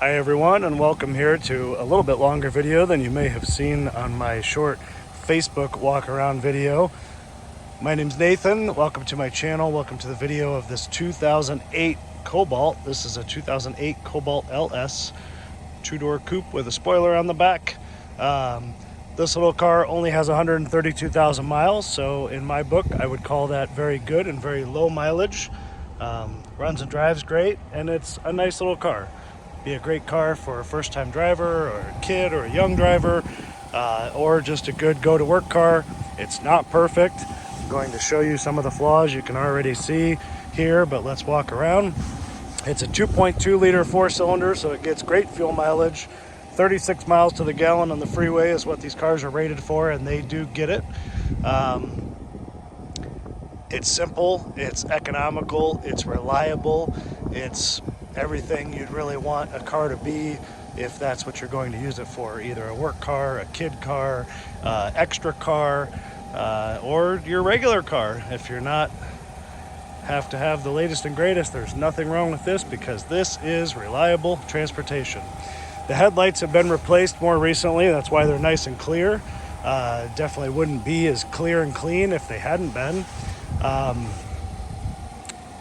Hi everyone, and welcome here to a little bit longer video than you may have seen on my short Facebook walk around video. My name's Nathan. Welcome to my channel. Welcome to the video of this 2008 Cobalt. This is a 2008 Cobalt LS two-door coupe with a spoiler on the back. This little car only has 132,000 miles, so in my book I would call that very good and very low mileage. Runs and drives great, and it's a nice little car. Be a great car for a first-time driver or a kid or a young driver, or just a good go-to-work car. It's not perfect. I'm going to show you some of the flaws you can already see here, but let's walk around. It's a 2.2 liter four-cylinder, so it gets great fuel mileage. 36 miles to the gallon on the freeway is what these cars are rated for, and they do get it. It's simple, it's economical, it's reliable, it's everything you'd really want a car to be if that's what you're going to use it for. Either a work car, a kid car, extra car, or your regular car. If you're not have to have the latest and greatest, there's nothing wrong with this because this is reliable transportation. The headlights have been replaced more recently. That's why they're nice and clear. Definitely wouldn't be as clear and clean if they hadn't been.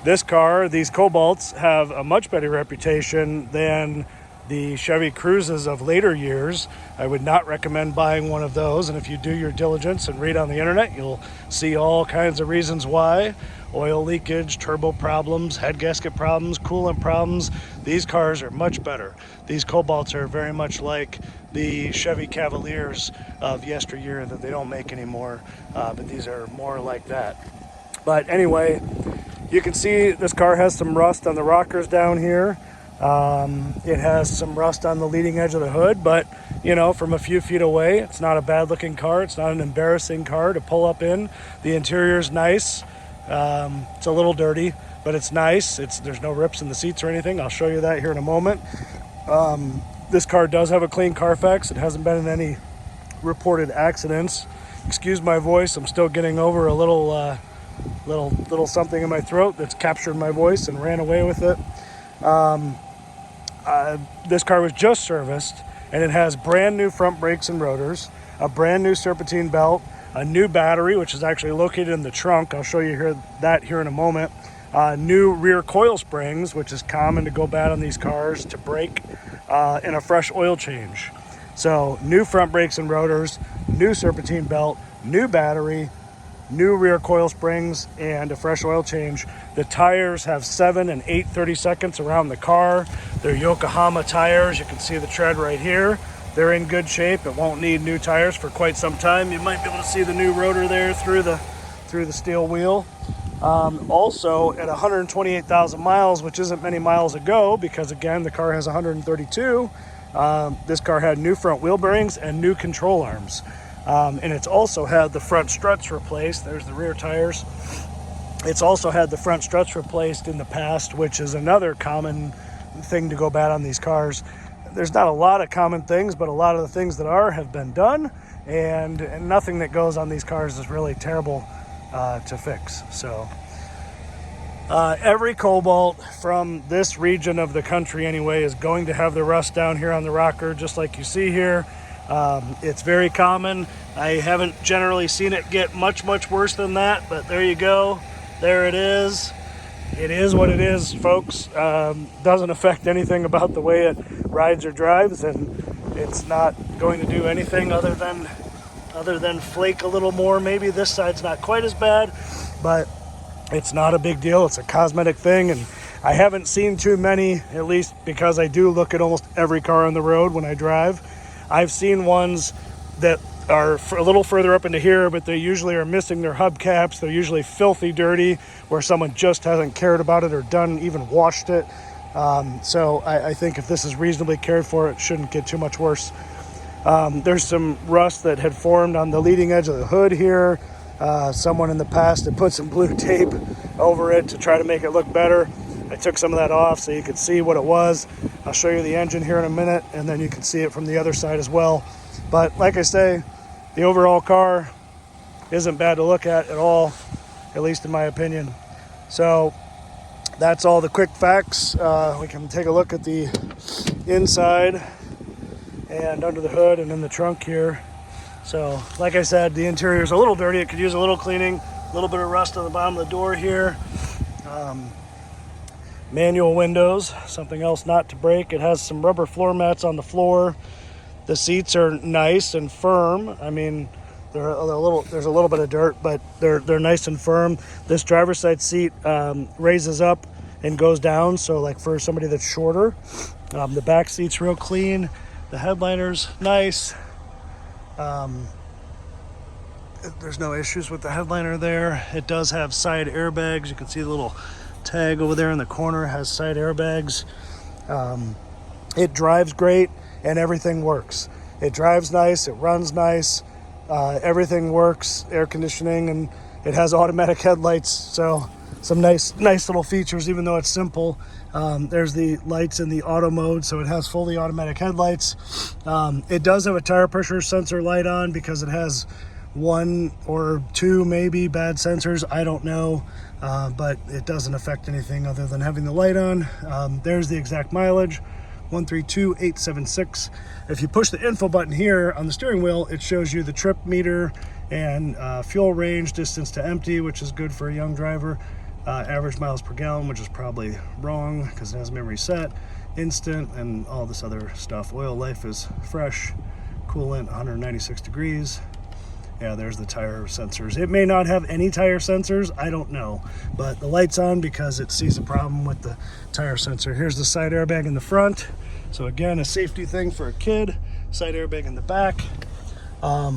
This car, these Cobalts, have a much better reputation than the Chevy Cruzes of later years. I would not recommend buying one of those, and if you do your diligence and read on the internet, you'll see all kinds of reasons why. Oil leakage, turbo problems, head gasket problems, coolant problems. These cars are much better. These Cobalts are very much like the Chevy Cavaliers of yesteryear that they don't make anymore, but these are more like that. But anyway, you can see this car has some rust on the rockers down here. It has some rust on the leading edge of the hood, but you know, from a few feet away, it's not a bad looking car. It's not an embarrassing car to pull up in. The interior is nice. It's a little dirty, but it's nice. There's no rips in the seats or anything. I'll show you that here in a moment. This car does have a clean Carfax. It hasn't been in any reported accidents. Excuse my voice. I'm still getting over a little something in my throat that's captured my voice and ran away with it. This car was just serviced, and it has brand new front brakes and rotors, a brand new serpentine belt, a new battery, which is actually located in the trunk. I'll show you that here in a moment. New rear coil springs, which is common to go bad on these cars, to break, and a fresh oil change. So new front brakes and rotors, new serpentine belt, new battery, new rear coil springs, and a fresh oil change. The tires have 7 and 8 32nds around the car. They're Yokohama tires. You can see the tread right here. They're in good shape. It won't need new tires for quite some time. You might be able to see the new rotor there through the steel wheel. Also, at 128,000 miles, which isn't many miles ago, because again, the car has 132, this car had new front wheel bearings and new control arms. And it's also had the front struts replaced. There's the rear tires. It's also had the front struts replaced in the past, which is another common thing to go bad on these cars. There's not a lot of common things, but a lot of the things that have been done, and nothing that goes on these cars is really terrible to fix. So every Cobalt from this region of the country anyway is going to have the rust down here on the rocker, just like you see here. It's very common. I haven't generally seen it get much worse than that, but there you go. There it is. It is what it is, folks. Doesn't affect anything about the way it rides or drives, and it's not going to do anything other than flake a little more. Maybe this side's not quite as bad, but it's not a big deal. It's a cosmetic thing, and I haven't seen too many, at least because I do look at almost every car on the road when I drive. I've seen ones that are a little further up into here, but they usually are missing their hubcaps. They're usually filthy dirty, where someone just hasn't cared about it or even washed it. So I think if this is reasonably cared for, it shouldn't get too much worse. There's some rust that had formed on the leading edge of the hood here. Someone in the past had put some blue tape over it to try to make it look better. I took some of that off so you could see what it was. I'll show you the engine here in a minute, and then you can see it from the other side as well. But like I say, the overall car isn't bad to look at all, at least in my opinion. So that's all the quick facts. We can take a look at the inside and under the hood and in the trunk here. So like I said, the interior is a little dirty. It could use a little cleaning, a little bit of rust on the bottom of the door here. Manual windows, something else not to break. It has some rubber floor mats on the floor. The seats are nice and firm. I mean, there's a little bit of dirt, but they're nice and firm. This driver's side seat raises up and goes down, so like for somebody that's shorter. The back seat's real clean. The headliner's nice. There's no issues with the headliner there. It does have side airbags. You can see the little tag over there in the corner has side airbags. It drives great and everything works. It drives nice, it runs nice, everything works, air conditioning, and it has automatic headlights, so some nice little features even though it's simple. There's the lights in the auto mode, so it has fully automatic headlights. It does have a tire pressure sensor light on because it has one or two maybe bad sensors, I don't know, but it doesn't affect anything other than having the light on. There's the exact mileage, 132,876. If you push the info button here on the steering wheel, it shows you the trip meter and fuel range, distance to empty, which is good for a young driver. Average miles per gallon, which is probably wrong because it has memory set, instant, and all this other stuff. Oil life is fresh, coolant 196 degrees. Yeah, there's the tire sensors. It may not have any tire sensors, I don't know, but the light's on because it sees a problem with the tire sensor. Here's the side airbag in the front. So again, a safety thing for a kid. Side airbag in the back. A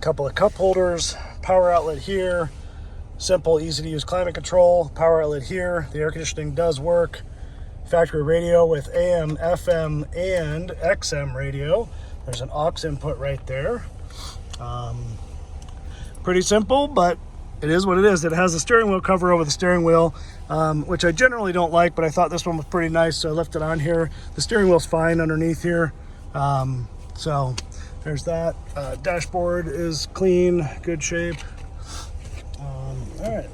couple of cup holders, power outlet here. Simple, easy to use climate control. Power outlet here. The air conditioning does work. Factory radio with AM, FM, and XM radio. There's an aux input right there. Pretty simple, but it is what it is. It has a steering wheel cover over the steering wheel, which I generally don't like, but I thought this one was pretty nice, so I left it on here. The steering wheel's fine underneath here. So there's that. Dashboard is clean, good shape. All right,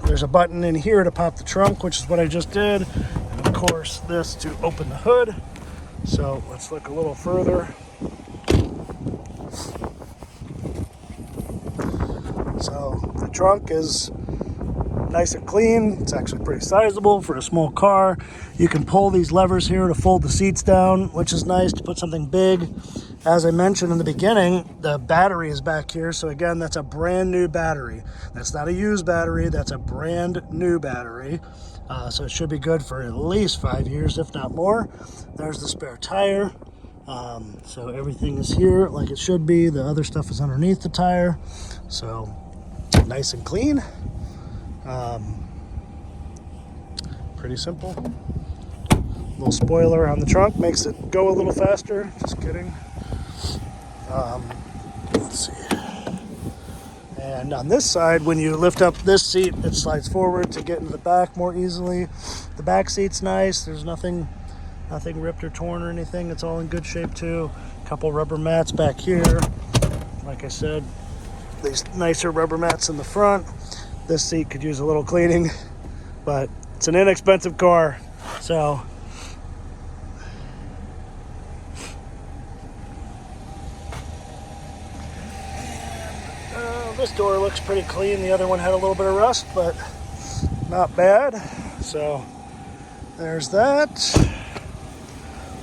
there's a button in here to pop the trunk, which is what I just did. And of course, this to open the hood. So let's look a little further. So the trunk is nice and clean. It's actually pretty sizable for a small car. You can pull these levers here to fold the seats down, which is nice to put something big. As I mentioned in the beginning, the battery is back here. So again, that's a brand new battery. That's not a used battery. That's a brand new battery. So it should be good for at least 5 years, if not more. There's the spare tire. So everything is here like it should be. The other stuff is underneath the tire. So nice and clean. Pretty simple. Little spoiler on the trunk makes it go a little faster. Just kidding. Let's see. And on this side, when you lift up this seat, it slides forward to get into the back more easily. The back seat's nice. There's nothing ripped or torn or anything. It's all in good shape too. A couple rubber mats back here. Like I said, these nicer rubber mats in the front. This seat could use a little cleaning, but it's an inexpensive car. So this door looks pretty clean. The other one had a little bit of rust, but not bad. So there's that.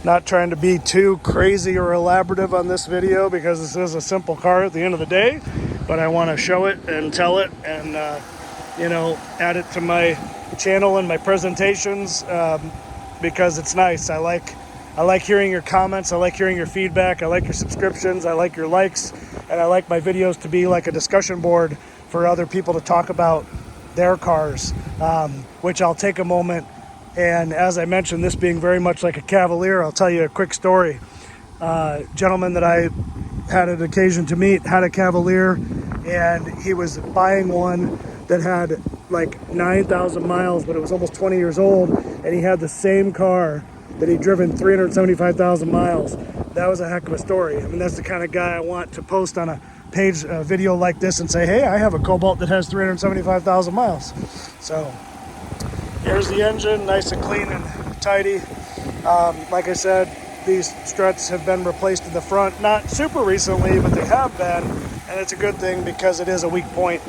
Not trying to be too crazy or elaborative on this video because this is a simple car at the end of the day, but I want to show it and tell it and add it to my channel and my presentations because it's nice. I like hearing your comments. I like hearing your feedback. I like your subscriptions. I like your likes, and I like my videos to be like a discussion board for other people to talk about their cars, which I'll take a moment. And as I mentioned, this being very much like a Cavalier, I'll tell you a quick story. Gentleman that I had an occasion to meet had a Cavalier, and he was buying one that had like 9,000 miles, but it was almost 20 years old, and he had the same car that he'd driven 375,000 miles. That was a heck of a story. I mean, that's the kind of guy I want to post on a page, a video like this and say, hey, I have a Cobalt that has 375,000 miles. So here's the engine, nice and clean and tidy. Like I said, these struts have been replaced in the front, not super recently, but they have been, and it's a good thing because it is a weak point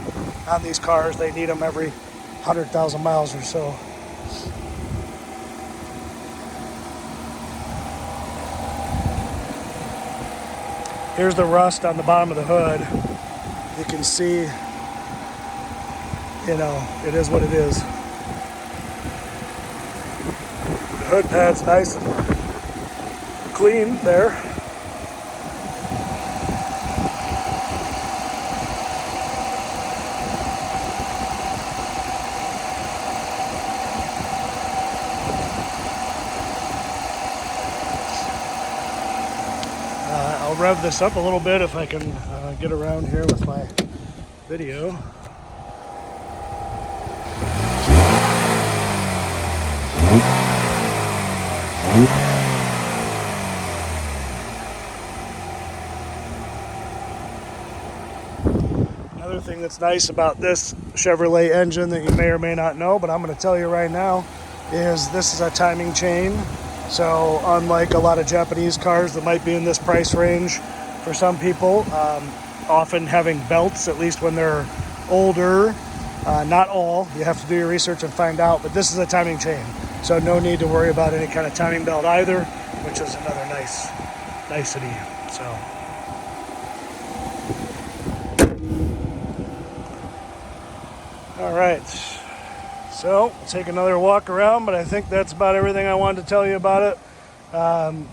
on these cars. They need them every 100,000 miles or so. Here's the rust on the bottom of the hood. You can see, you know, it is what it is. The hood pad's nice and clean there. I'll rev this up a little bit if I can get around here with my video. Another thing that's nice about this Chevrolet engine that you may or may not know, but I'm going to tell you right now, is this is a timing chain. So unlike a lot of Japanese cars that might be in this price range, for some people, often having belts, at least when they're older, not all, you have to do your research and find out, but this is a timing chain. So no need to worry about any kind of timing belt either, which is another nicety. So. All right. So, take another walk around, but I think that's about everything I wanted to tell you about it.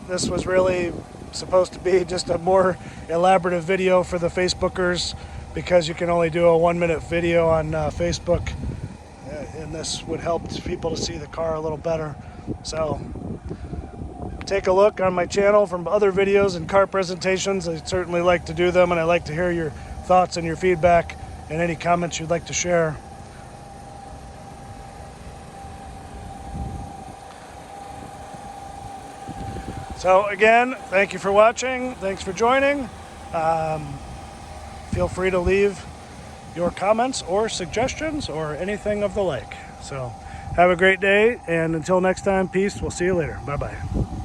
This was really supposed to be just a more elaborative video for the Facebookers, because you can only do a 1-minute video on Facebook, and this would help people to see the car a little better. So, take a look on my channel from other videos and car presentations. I certainly like to do them, and I like to hear your thoughts and your feedback and any comments you'd like to share. So again, thank you for watching. Thanks for joining. Feel free to leave your comments or suggestions or anything of the like. So have a great day, and until next time, peace. We'll see you later. Bye-bye.